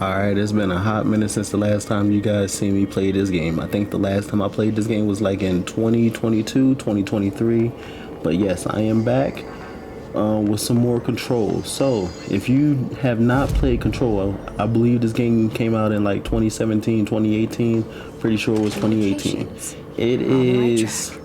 Alright, it's been a hot minute since the last time you guys seen me play this game. I think the last time I played this game was like in 2022, 2023. But yes, I am back with some more Control. So, if you have not played Control, I believe this game came out in like 2017, 2018. Pretty sure it was 2018. It is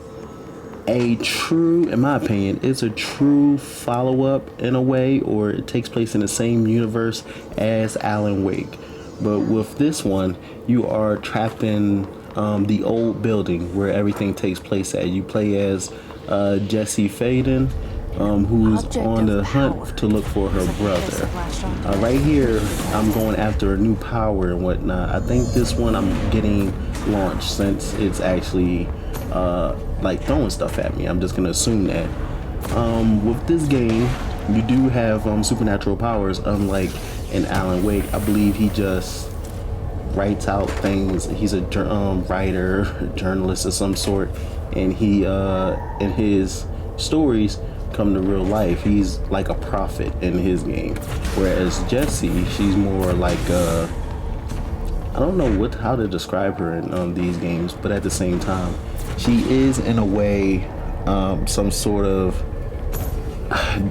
a true, in my opinion, it's a true follow-up in a way, or it takes place in the same universe as Alan Wake. But with this one, you are trapped in the old building where everything takes place at. You play as Jesse Faden, who's on the hunt to look for her brother. Right here, I'm going after a new power and whatnot. I think this one I'm getting launched since it's actually like throwing stuff at me. I'm just gonna assume that. With this game, you do have supernatural powers, unlike in Alan Wake. I believe he just writes out things. He's a writer, journalist of some sort, and he in his stories come to real life. He's like a prophet in his game, whereas Jessie, she's more like I don't know how to describe her in these games, but at the same time, she is in a way some sort of I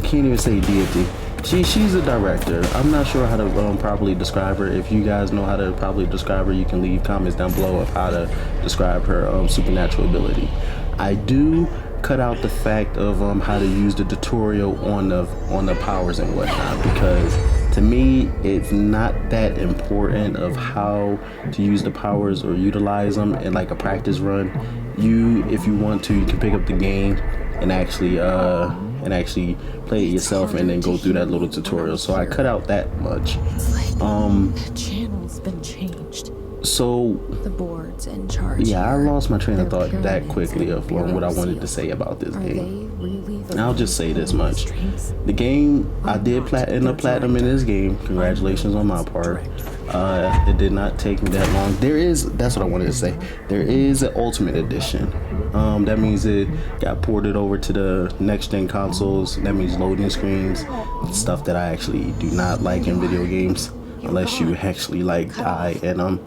can't even say deity. She's a director. I'm not sure how to properly describe her. If you guys know how to properly describe her, you can leave comments down below of how to describe her supernatural ability. I do cut out the fact of how to use the tutorial on the powers and whatnot, because to me it's not that important of how to use the powers or utilize them in like a practice run. If you want to, you can pick up the game and actually play it yourself and then go through that little tutorial. So I cut out that much. The channel's been changed. So the board's in charge. Yeah, I lost my train of thought that quickly of what I wanted to say about this game. I'll just say this much: the game, I did end up platinum in this game. Congratulations on my part. It did not take me that long. That's what I wanted to say. There is an Ultimate Edition. That means it got ported over to the next gen consoles. That means loading screens, stuff that I actually do not like in video games, unless you actually like die in them.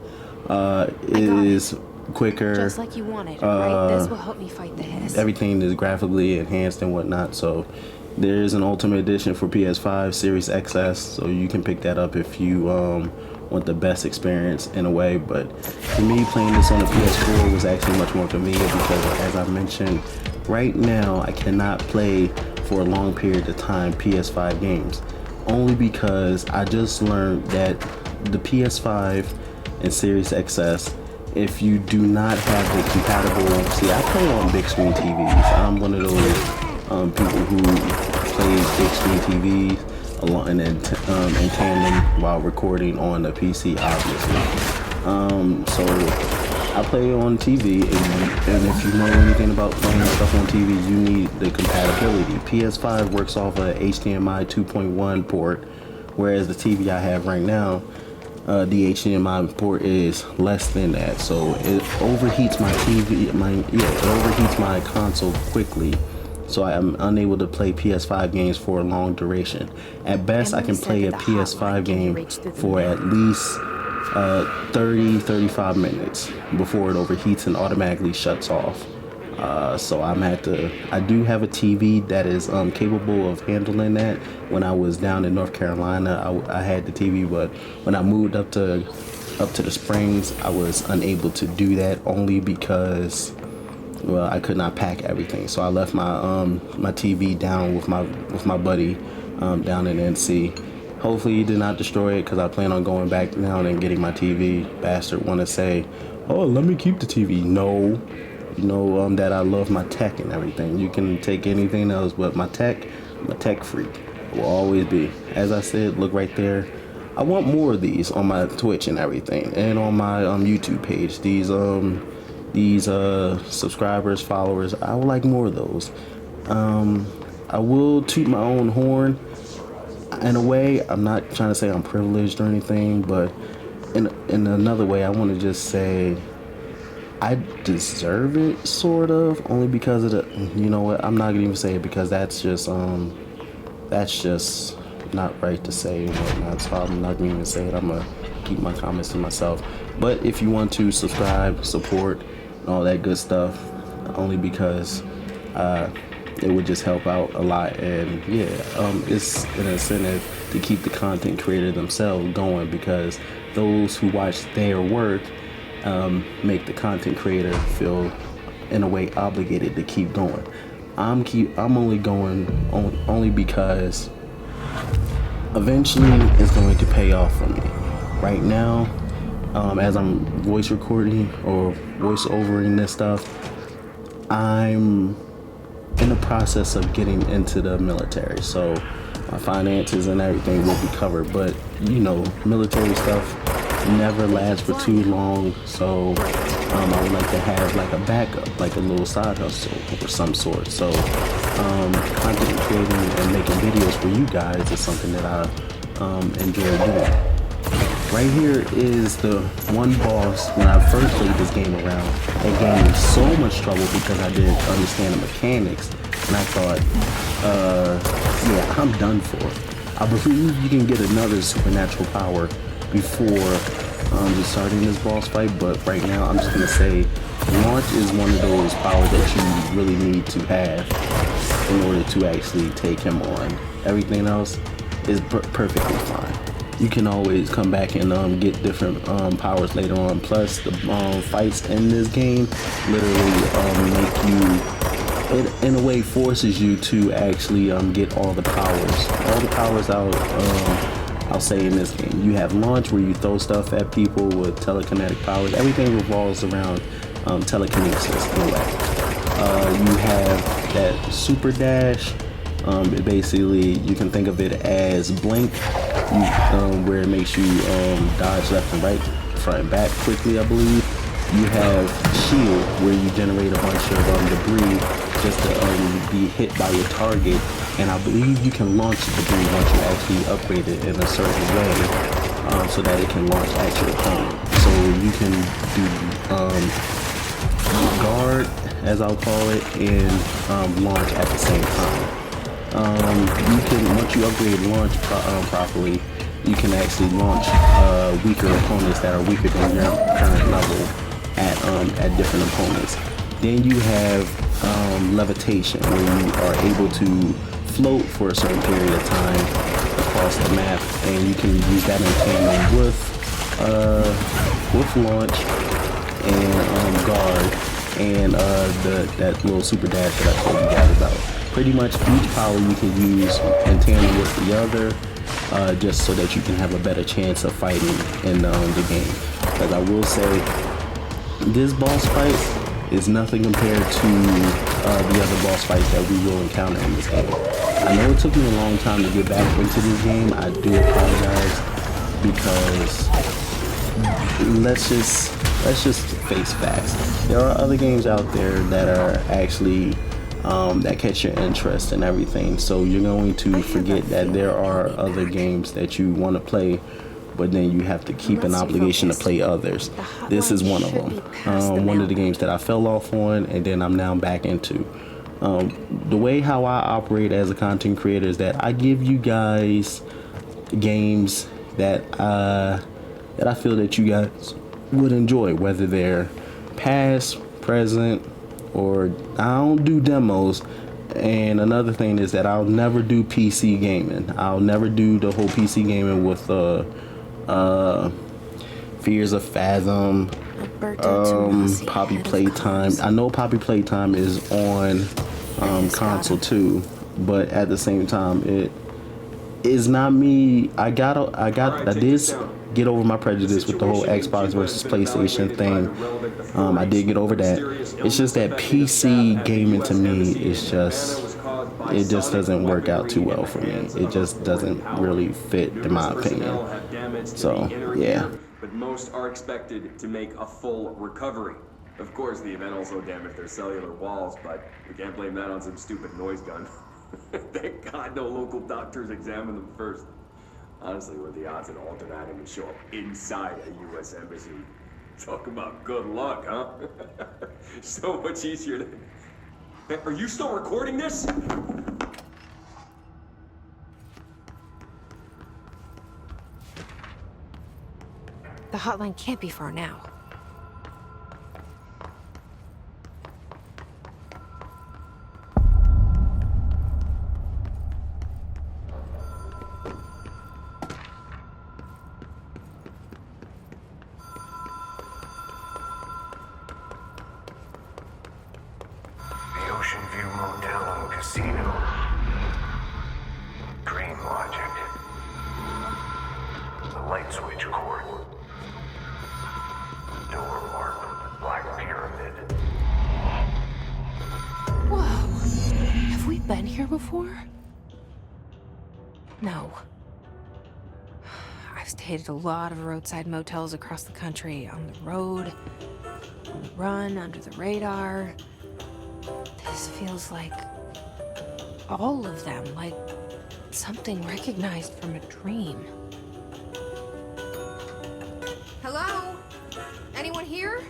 It is quicker. Just like you wanted, right? This will help me fight the hiss. Everything is graphically enhanced and whatnot. So there is an Ultimate Edition for PS5, Series XS. So you can pick that up if you want the best experience in a way. But for me, playing this on the PS4 was actually much more convenient because, as I mentioned, right now I cannot play for a long period of time PS5 games, only because I just learned that the PS5 and Series XS, if you do not have the compatible, see, I play on big screen TVs. I'm one of those people who plays big screen TVs along and in tandem while recording on the PC, obviously. So I play on TV, and if you know anything about playing stuff on TV, you need the compatibility. PS5 works off a HDMI 2.1 port, whereas the TV I have right now, the HDMI port is less than that, so it overheats my TV. It overheats my console quickly, so I am unable to play PS5 games for a long duration. At best, I can play a PS5 game for at least 30-35 minutes before it overheats and automatically shuts off. So I do have a TV that is capable of handling that. When I was down in North Carolina, I had the TV, but when I moved up to the Springs, I was unable to do that, only because, well, I could not pack everything. So I left my TV down with my buddy down in NC. Hopefully he did not destroy it, because I plan on going back down and getting my TV. Bastard want to say, oh, let me keep the TV. No. You know that I love my tech and everything. You can take anything else, but I'm a tech freak. Will always be. As I said, look right there. I want more of these on my Twitch and everything, and on my YouTube page. These subscribers, followers, I would like more of those. I will toot my own horn. In a way, I'm not trying to say I'm privileged or anything, but in another way, I want to just say I deserve it, sort of, only because of the, you know what, I'm not gonna even say it, because that's just not right to say and whatnot, so I'm not gonna even say it. I'm gonna keep my comments to myself. But if you want to subscribe, support, and all that good stuff, only because it would just help out a lot. And yeah, it's an incentive to keep the content creator themselves going, because those who watch their work make the content creator feel in a way obligated to keep going. I'm only going only because eventually it's going to pay off for me. Right now, as I'm voice recording or voice overing this stuff, I'm in the process of getting into the military, so my finances and everything will be covered. But you know, military stuff never lasts for too long, so I would like to have like a backup, like a little side hustle or some sort. So content creating and making videos for you guys is something that I enjoy doing. Right here is the one boss. When I first played this game around, it gave me so much trouble because I didn't understand the mechanics, and I thought, yeah, I'm done for. I believe you can get another supernatural power before just starting this boss fight, but right now I'm just gonna say launch is one of those powers that you really need to have in order to actually take him on. Everything else is perfectly fine. You can always come back and get different powers later on. Plus, the fights in this game literally make you, it in a way forces you to actually get all the powers. All the powers I'll say in this game. You have launch, where you throw stuff at people with telekinetic powers. Everything revolves around telekinesis in a way. You have that super dash. It basically, you can think of it as blink, where it makes you dodge left and right, front and back quickly, I believe. You have shield, where you generate a bunch of debris just to be hit by your target, and I believe you can launch the debris once you actually upgrade it in a certain way, so that it can launch at your opponent. So you can do guard, as I'll call it, and launch at the same time. You can, once you upgrade launch properly, you can actually launch weaker opponents that are weaker than your current level at different opponents. Then you have levitation, where you are able to float for a certain period of time across the map, and you can use that in tandem with launch and guard and that little super dash that I told you guys about. Pretty much each power you can use in tandem with the other, just so that you can have a better chance of fighting in the game. Because I will say, this boss fight is nothing compared to the other boss fights that we will encounter in this game. I know it took me a long time to get back into this game. I do apologize, because let's just face facts. There are other games out there that are actually that catch your interest and everything, so you're going to forget that there are other games that you want to play, but then you have to keep an obligation to play others. This is one of them. One of the games that I fell off on, and then I'm now back into. The way how I operate as a content creator is that I give you guys games that I feel that you guys would enjoy, whether they're past, present, or I don't do demos. And another thing is that I'll never do PC gaming. I'll never do the whole PC gaming with Fears of Fathom, Poppy Playtime. I know Poppy Playtime is on console too, but at the same time, it is not me. I did get over my prejudice with the whole Xbox versus PlayStation thing. I did get over that. It's just that PC gaming to me is it just doesn't work out too well for me. It just doesn't really fit, in my opinion. So yeah. But most are expected to make a full recovery. Of course, the event also damaged their cellular walls, but we can't blame that on some stupid noise gun. Thank God no local doctors examined them first. Honestly, what are the odds that Alternatum would show up inside a U.S. embassy? Talk about good luck, huh? So much easier to... Are you still recording this? The hotline can't be far now. The Ocean View Motel and Casino. Dream Logic. The light switch cord. Door marked with the Black Pyramid. Whoa. Have we been here before? No. I've stayed at a lot of roadside motels across the country, on the road, on the run, under the radar. This feels like all of them, like something recognized from a dream. Hello? Anyone here?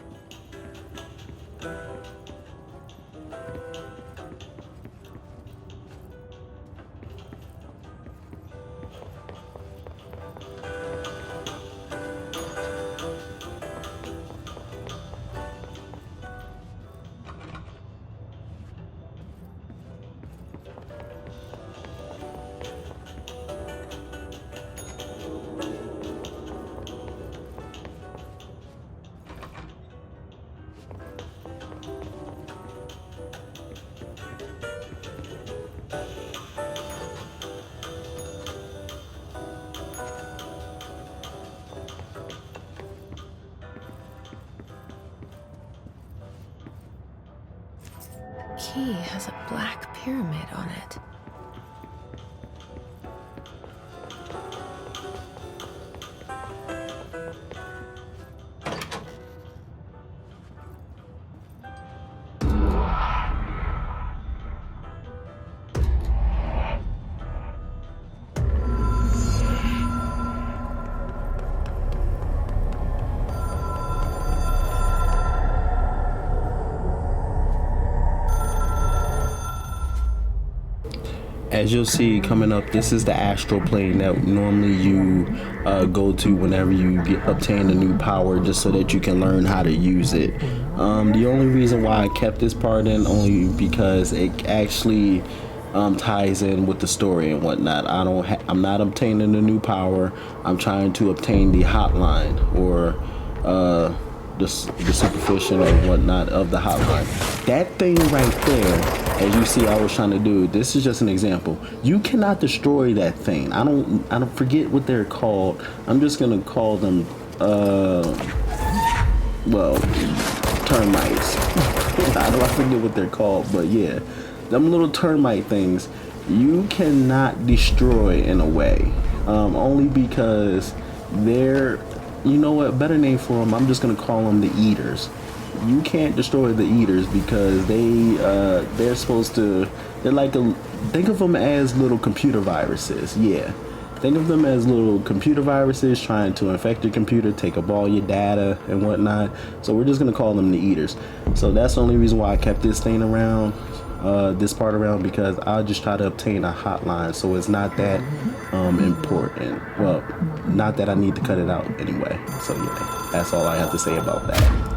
Key has a black pyramid on it. As you'll see coming up, this is the astral plane that normally you go to whenever you obtain a new power, just so that you can learn how to use it. The only reason why I kept this part in only because it actually ties in with the story and whatnot. I'm not obtaining a new power. I'm trying to obtain the hotline, or the superficial and whatnot of the hotline. That thing right there, as you see, I was trying to do. This is just an example. You cannot destroy that thing. I don't forget what they're called. I'm just gonna call them termites. I forget what they're called, but yeah, them little termite things you cannot destroy in a way, only because they're, you know what, better name for them, I'm just gonna call them the eaters. You can't destroy the eaters because they're supposed to, they're like think of them as little computer viruses. Yeah, think of them as little computer viruses trying to infect your computer, take up all your data and whatnot. So we're just gonna call them the eaters. So that's the only reason why I kept this thing around, this part around, because I'll just try to obtain a hotline, so it's not that important. Well, not that I need to cut it out anyway. So yeah, that's all I have to say about that.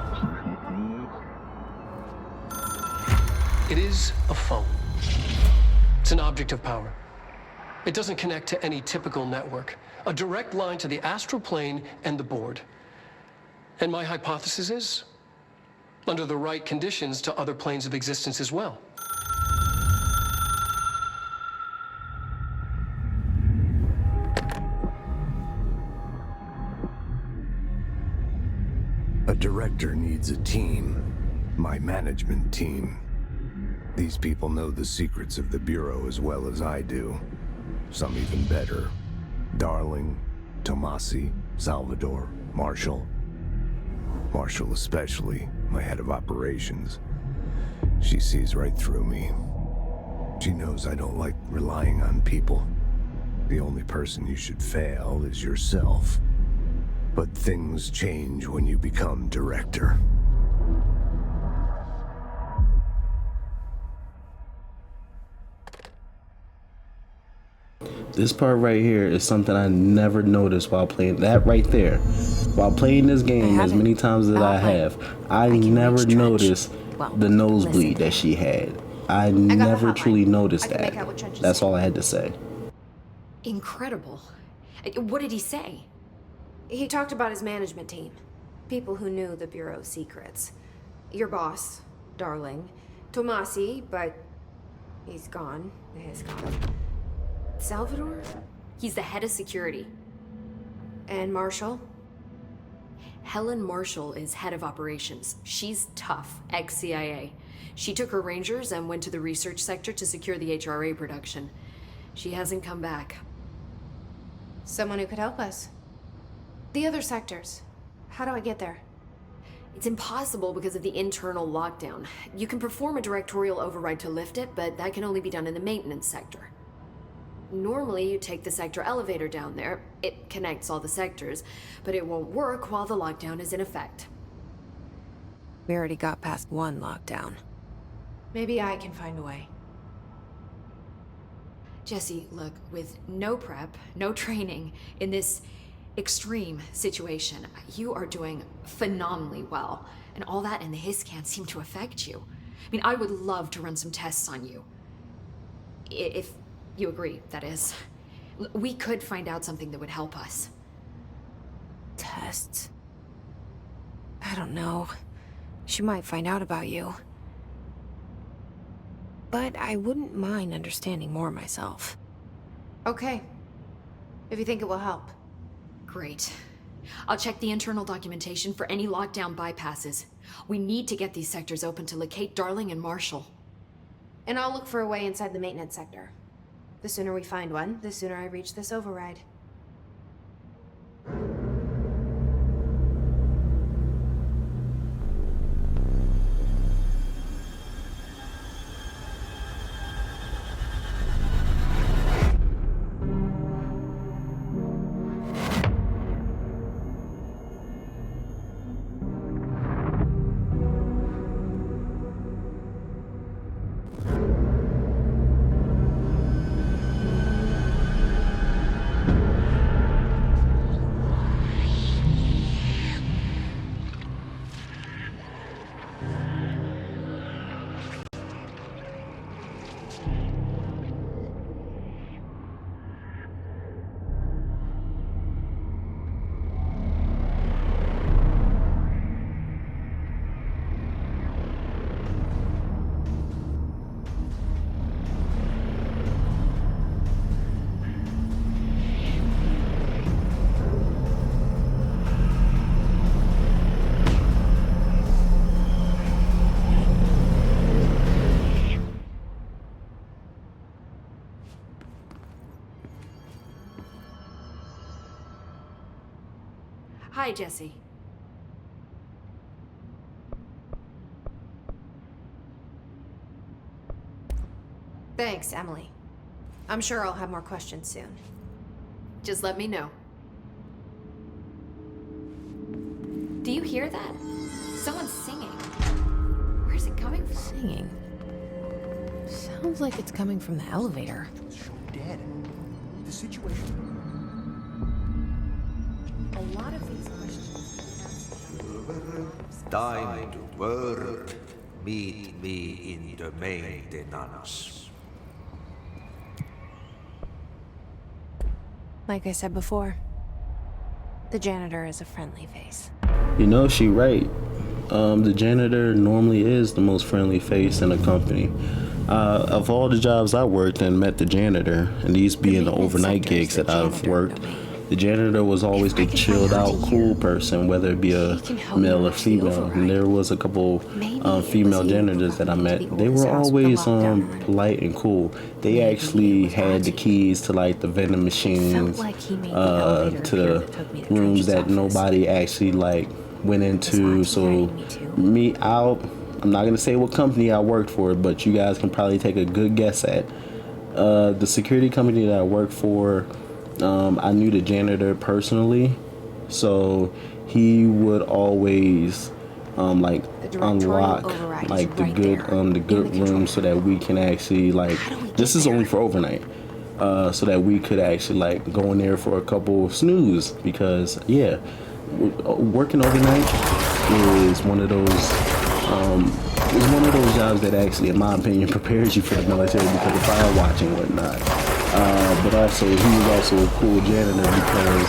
It is a phone. It's an object of power. It doesn't connect to any typical network. A direct line to the astral plane and the board. And my hypothesis is, under the right conditions, to other planes of existence as well. A director needs a team. My management team. These people know the secrets of the Bureau as well as I do. Some even better. Darling, Tomasi, Salvador, Marshall. Marshall especially, my head of operations. She sees right through me. She knows I don't like relying on people. The only person you should fail is yourself. But things change when you become director. This part right here is something I never noticed while playing. That right there, while playing this game as many times as I have, I never noticed the nosebleed that she had. I never truly noticed that. That's all I had to say. Incredible. What did he say? He talked about his management team. People who knew the Bureau's secrets. Your boss, Darling. Tomasi, but he's gone. He's gone. Salvador? He's the head of security. And Marshall? Helen Marshall is head of operations. She's tough, ex-CIA. She took her Rangers and went to the research sector to secure the HRA production. She hasn't come back. Someone who could help us. The other sectors. How do I get there? It's impossible because of the internal lockdown. You can perform a directorial override to lift it, but that can only be done in the maintenance sector. Normally, you take the sector elevator down there. It connects all the sectors, but it won't work while the lockdown is in effect. We already got past one lockdown. Maybe I can find a way. Jesse, look, with no prep, no training, in this extreme situation, you are doing phenomenally well. And all that and the hiss can't seem to affect you. I mean, I would love to run some tests on you. If you agree, that is. We could find out something that would help us. Tests? I don't know. She might find out about you. But I wouldn't mind understanding more myself. Okay. If you think it will help. Great. I'll check the internal documentation for any lockdown bypasses. We need to get these sectors open to locate Darling and Marshall. And I'll look for a way inside the maintenance sector. The sooner we find one, the sooner I reach this override. Hi, Jesse. Thanks, Emily. I'm sure I'll have more questions soon. Just let me know. Do you hear that? Someone's singing. Where's it coming from? Singing? Sounds like it's coming from the elevator. Dead. The situation. A lot of these questions. Time to work. Meet me in the maintenance. Like I said before, the janitor is a friendly face. You know, she right. The janitor normally is the most friendly face in a company. Of all the jobs I worked and met the janitor, and these being the overnight gigs that I've worked, the janitor was always the chilled out, cool person, whether it be a male or female. And there was a couple female janitors that I met. They were always polite and cool. They actually had the keys to like the vending machines, to the rooms that nobody actually like went into. So I'm not gonna say what company I worked for, but you guys can probably take a good guess at the security company that I worked for. I knew the janitor personally, so he would always like unlock like the good room so that we can actually like, this is only for overnight. so that we could actually like go in there for a couple of snooze, because yeah, working overnight is one of those jobs that actually, in my opinion, prepares you for the military because of fire watching and whatnot. But also, he was also a cool janitor because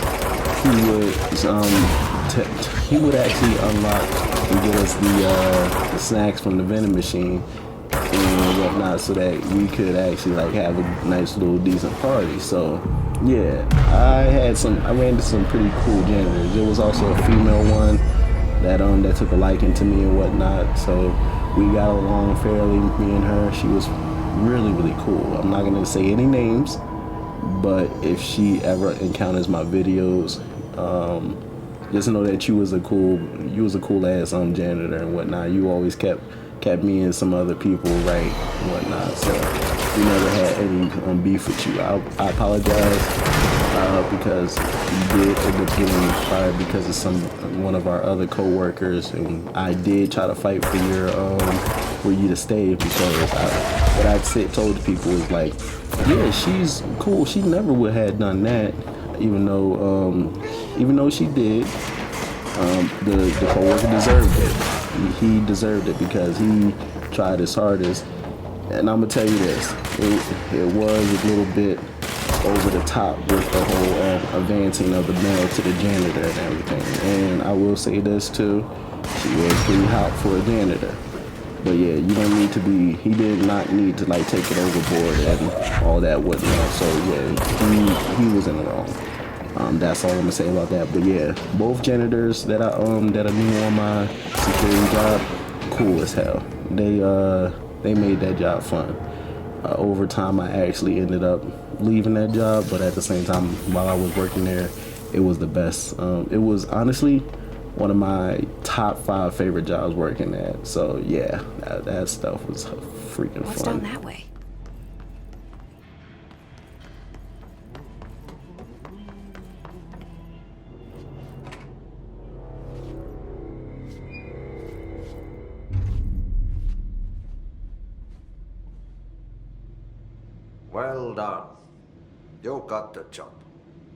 he would actually unlock and get us the snacks from the vending machine and whatnot, so that we could actually like have a nice little decent party. So yeah, I ran into some pretty cool janitors. There was also a female one that took a liking to me and whatnot, so we got along fairly, me and her. She was really, really cool. I'm not gonna say any names, but if she ever encounters my videos, just know that you was a cool ass janitor and whatnot. You always kept me and some other people right and whatnot, so we never had any beef with you. I apologize because you did end up getting fired because of one of our other co-workers, and I did try to fight for you to stay, because what I told people was like, yeah, she's cool. She never would have done that, even though she did. The co-worker deserved it. He deserved it because he tried his hardest. And I'm gonna tell you this, it was a little bit over the top with the whole advancing of the male to the janitor and everything. And I will say this too, she was pretty hot for a janitor. But yeah, he did not need to like take it overboard and all that whatnot. So yeah, he was in the wrong. That's all I'm gonna say about that. But yeah, both janitors that I knew on my security job, cool as hell. They made that job fun. Over time, I actually ended up leaving that job, but at the same time, while I was working there, it was the best. It was honestly one of my top 5 favorite jobs working at. So yeah, that stuff was freaking What's fun. down that way? Well done. You got the job.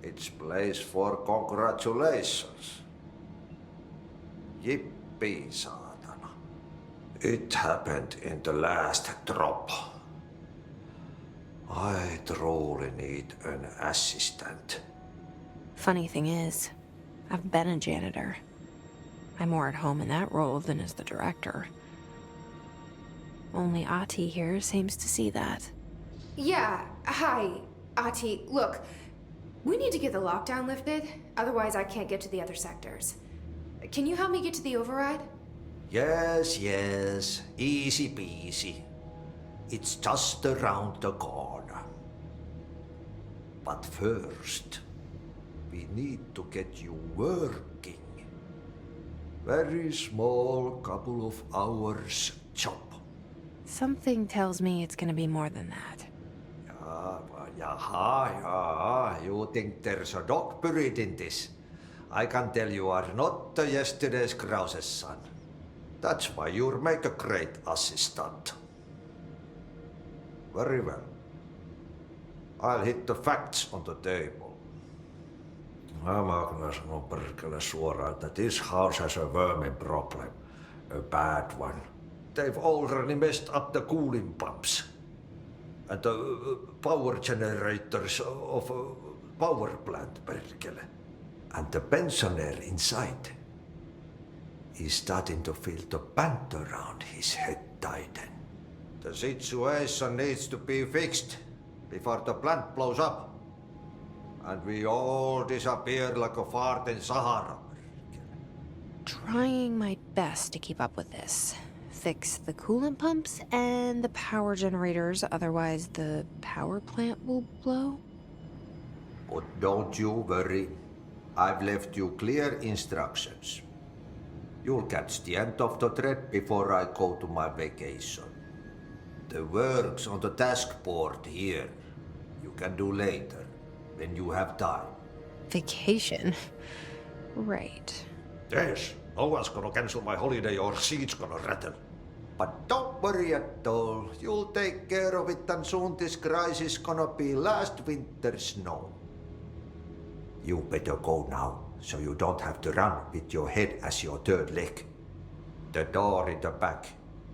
It's place for congratulations. Yippee, saatana. It happened in the last drop. I truly need an assistant. Funny thing is, I've been a janitor. I'm more at home in that role than as the director. Only Ahti here seems to see that. Yeah, hi, Ahti. Look, we need to get the lockdown lifted, otherwise I can't get to the other sectors. Can you help me get to the override? Yes, easy peasy. It's just around the corner. But first, we need to get you working. Very small, couple of hours job. Something tells me it's gonna be more than that. You think there's a dog buried in this? I can tell you are not yesterday's Krause's son. That's why you'll make a great assistant. Very well. I'll hit the facts on the table. I'm gonna sanon perkele suoraan, that this house has a vermin problem. A bad one. They've already messed up the cooling pumps. And the power generators of a power plant, perkele. And the pensioner inside is starting to feel the band around his head tighten. The situation needs to be fixed before the plant blows up. And we all disappear like a fart in Sahara. Trying my best to keep up with this. Fix the coolant pumps and the power generators, otherwise the power plant will blow. But don't you worry. I've left you clear instructions. You'll catch the end of the thread before I go to my vacation. The work's on the task board here. You can do later, when you have time. Vacation? Right. Yes, no one's gonna cancel my holiday or seat's gonna rattle. But don't worry at all. You'll take care of it, and soon this crisis gonna be last winter's snow. You better go now, so you don't have to run with your head as your third leg. The door in the back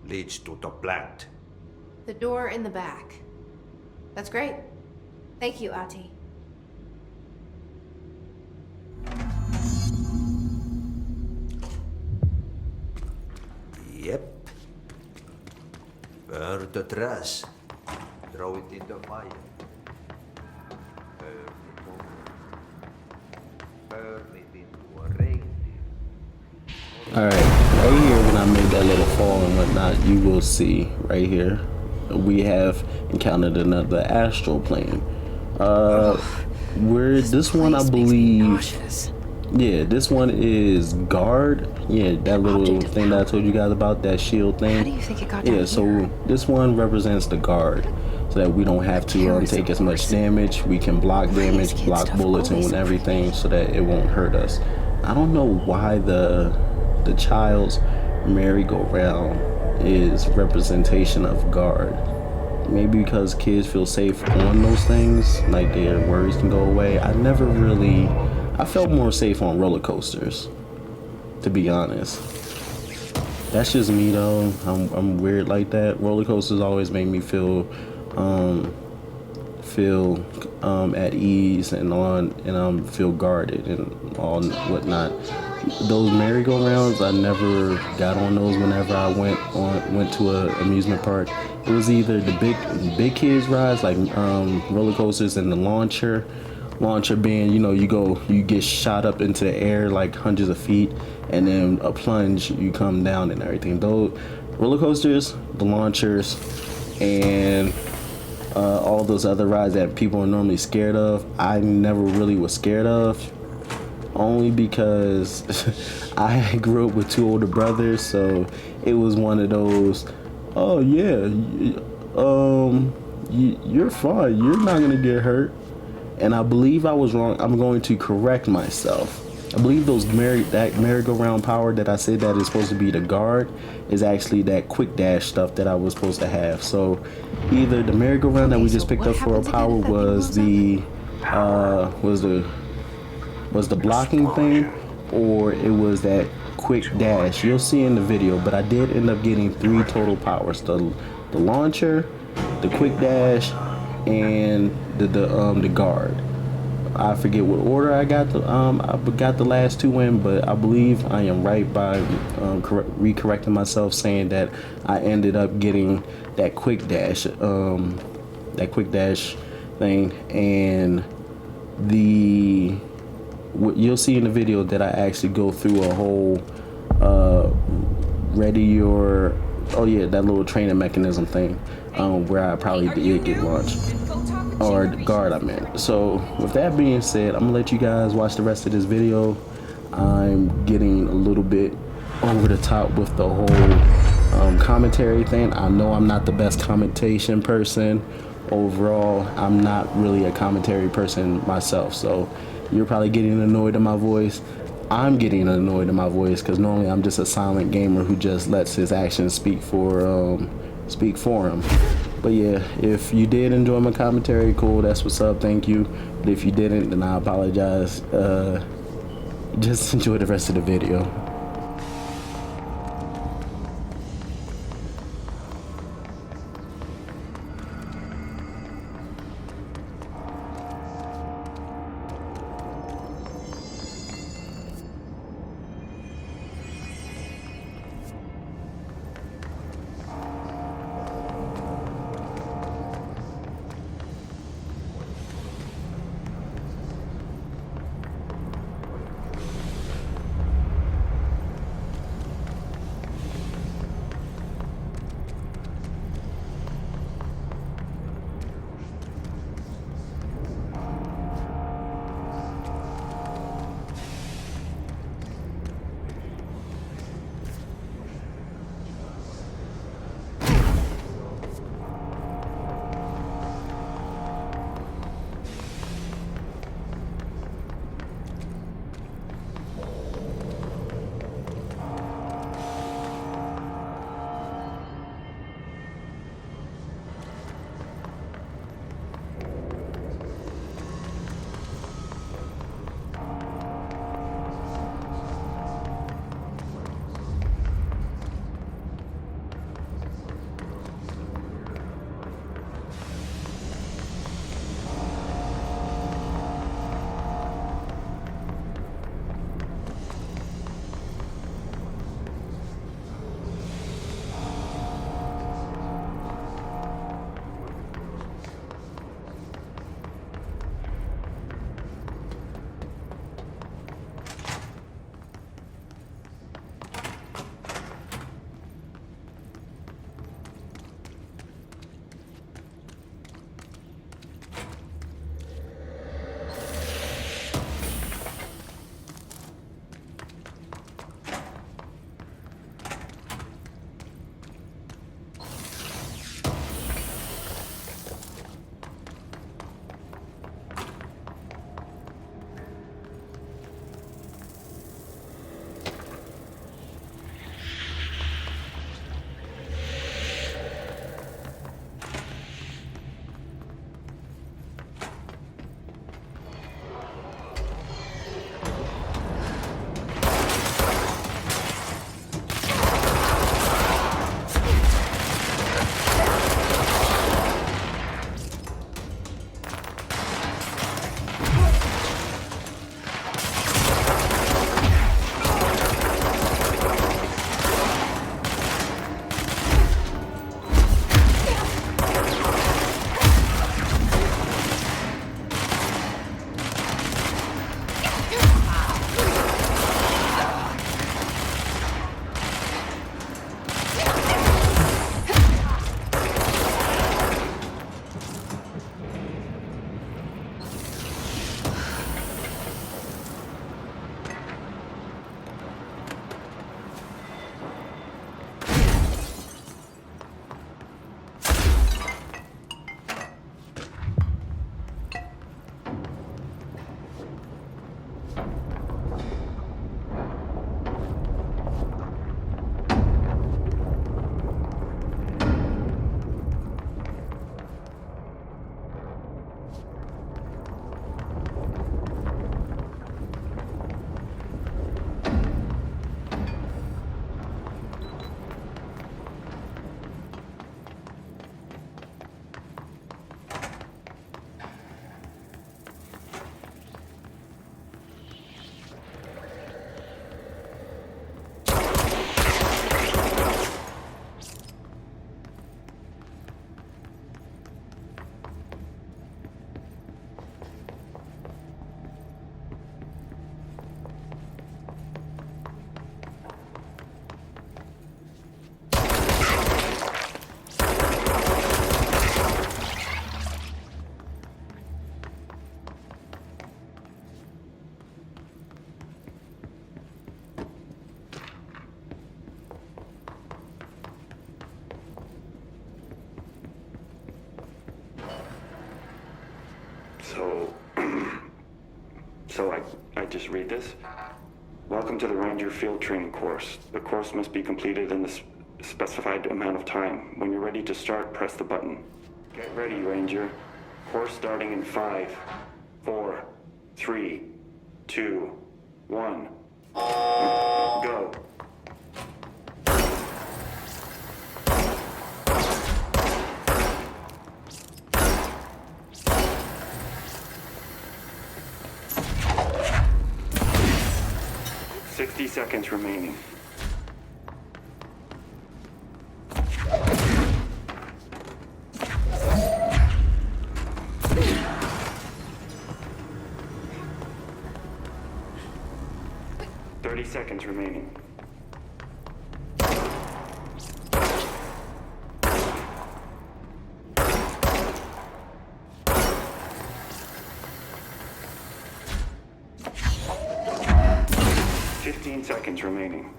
leads to the plant. The door in the back. That's great. Thank you, Ati. Yep. Burn the trash. Throw it in the fire. Burn it into a reindeer. Alright, right here when I made that little fall and whatnot, you will see right here, we have encountered another astral plane. Where this one I believe, yeah, this one is guard. Yeah, that little thing that I told you guys about, that shield thing. How do you think it got down Yeah, so this one represents the guard, so that we don't have to take as much damage. We can block damage, block bullets and everything, so that it won't hurt us. I don't know why the child's merry-go-round is representation of guard. Maybe because kids feel safe on those things, like their worries can go away. I felt more safe on roller coasters, to be honest. That's just me though. I'm weird like that. Roller coasters always make me feel at ease and feel guarded and all whatnot. Those merry-go-rounds, I never got on those whenever I went to a amusement park. It was either the big kids rides like roller coasters and the launcher being, you get shot up into the air like hundreds of feet, and then a plunge, you come down and everything. Those roller coasters, the launchers, and all those other rides that people are normally scared of, I never really was scared of, only because I grew up with two older brothers, so it was one of those, oh yeah, you're fine, you're not gonna get hurt. And I believe I was wrong. I'm going to correct myself. I believe that merry-go-round power that I said that is supposed to be the guard is actually that quick dash stuff that I was supposed to have. So either the merry-go-round that we just picked up for a power was the blocking thing, or it was that quick dash. You'll see in the video, but I did end up getting 3 total powers: the launcher, the quick dash, and the guard. I forget what order I got the last 2 in, but I believe I am right by recorrecting myself, saying that I ended up getting that quick dash thing, and what you'll see in the video that I actually go through a whole that little training mechanism thing, where I probably did get launched. Or guard, I meant. So with that being said, I'm gonna let you guys watch the rest of this video. I'm getting a little bit over the top with the whole commentary thing. I know I'm not the best commentation person overall. I'm not really a commentary person myself, so you're probably getting annoyed at my voice. I'm getting annoyed at my voice because normally I'm just a silent gamer who just lets his actions speak for him. But yeah, if you did enjoy my commentary, cool, that's what's up, thank you. But if you didn't, then I apologize. Just enjoy the rest of the video. so I just read this. Welcome to the Ranger Field Training course. The course must be completed in the specified amount of time. When you're ready to start, press the button. Get ready, Ranger. Course starting in 5, 4, 3, 2, 1. Go. Seconds remaining. Seconds remaining. Seconds remaining.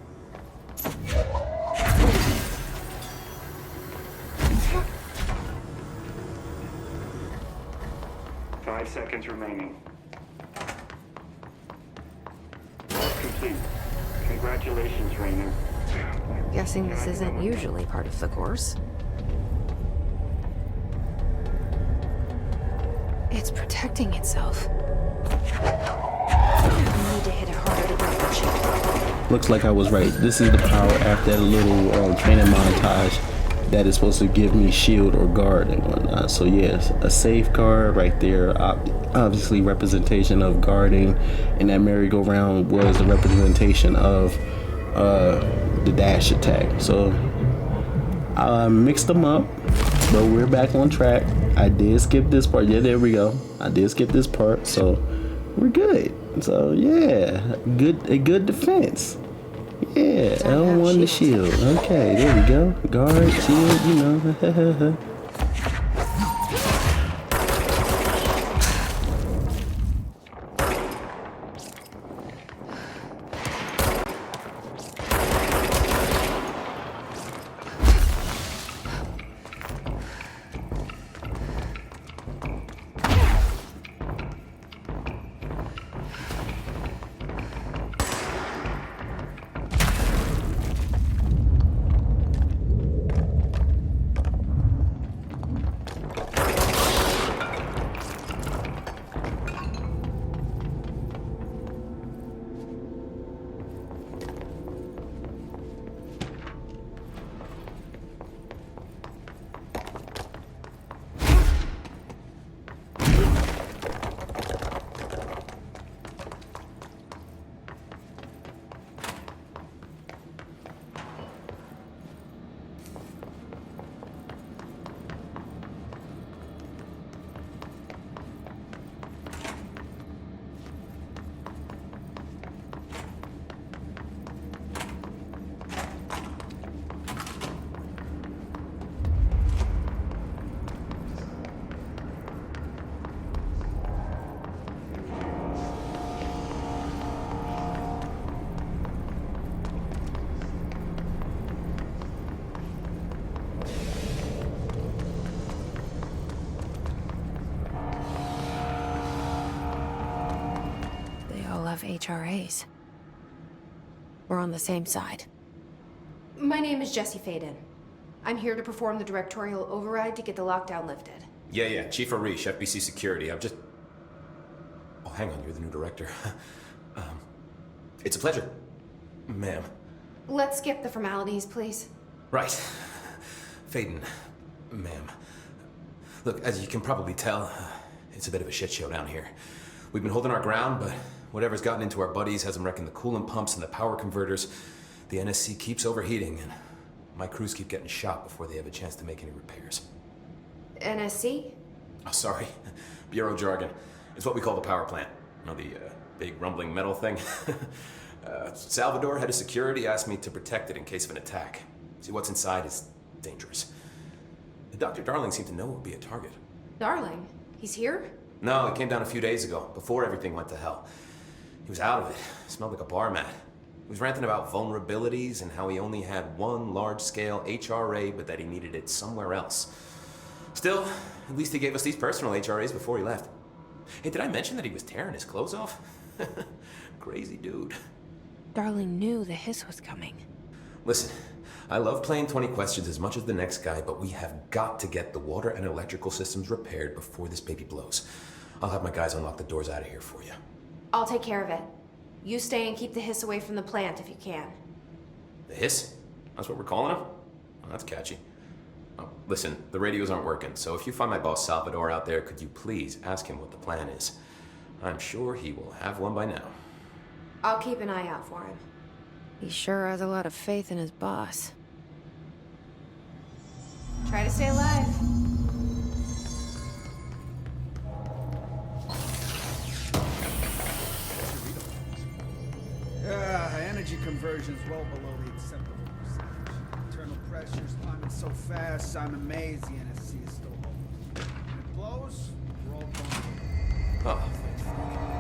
5 seconds remaining. Complete. Congratulations, Rainer. Guessing this isn't usually part of the course. It's protecting itself. I need to hit it harder to break the chip. Looks like I was right. This is the power after that little training montage that is supposed to give me shield or guard and whatnot. So yes, a safeguard right there. Obviously representation of guarding, and that merry-go-round was a representation of the dash attack. So I mixed them up, but we're back on track. I did skip this part. Yeah, there we go. I did skip this part, so we're good. So yeah, a good defense. Yeah, L1 the shield. Okay, there we go. Guard, shield, you know. HRAs. We're on the same side. My name is Jesse Faden. I'm here to perform the directorial override to get the lockdown lifted. Yeah, Chief Arish, FBC Security. I'm just... Oh, hang on, you're the new director. It's a pleasure, ma'am. Let's skip the formalities, please. Right. Faden, ma'am. Look, as you can probably tell, it's a bit of a shit show down here. We've been holding our ground, but whatever's gotten into our buddies has them wrecking the coolant pumps and the power converters. The NSC keeps overheating, and my crews keep getting shot before they have a chance to make any repairs. NSC? Oh, sorry. Bureau jargon. It's what we call the power plant. You know, the big rumbling metal thing? Salvador, head of security, asked me to protect it in case of an attack. See, what's inside is dangerous. Dr. Darling seemed to know it would be a target. Darling? He's here? No, he came down a few days ago, before everything went to hell. He was out of it. Smelled like a bar mat. He was ranting about vulnerabilities and how he only had one large-scale HRA, but that he needed it somewhere else. Still, at least he gave us these personal HRAs before he left. Hey, did I mention that he was tearing his clothes off? Crazy dude. Darling knew the hiss was coming. Listen, I love playing 20 questions as much as the next guy, but we have got to get the water and electrical systems repaired before this baby blows. I'll have my guys unlock the doors out of here for you. I'll take care of it. You stay and keep the hiss away from the plant if you can. The hiss? That's what we're calling him? Oh, that's catchy. Oh, listen, the radios aren't working, so if you find my boss Salvador out there, could you please ask him what the plan is? I'm sure he will have one by now. I'll keep an eye out for him. He sure has a lot of faith in his boss. Try to stay alive. Energy conversion's well below the acceptable percentage. Internal pressure's climbing so fast, I'm amazed the NSC is still open. When it blows, we're all going. Oh, thank you.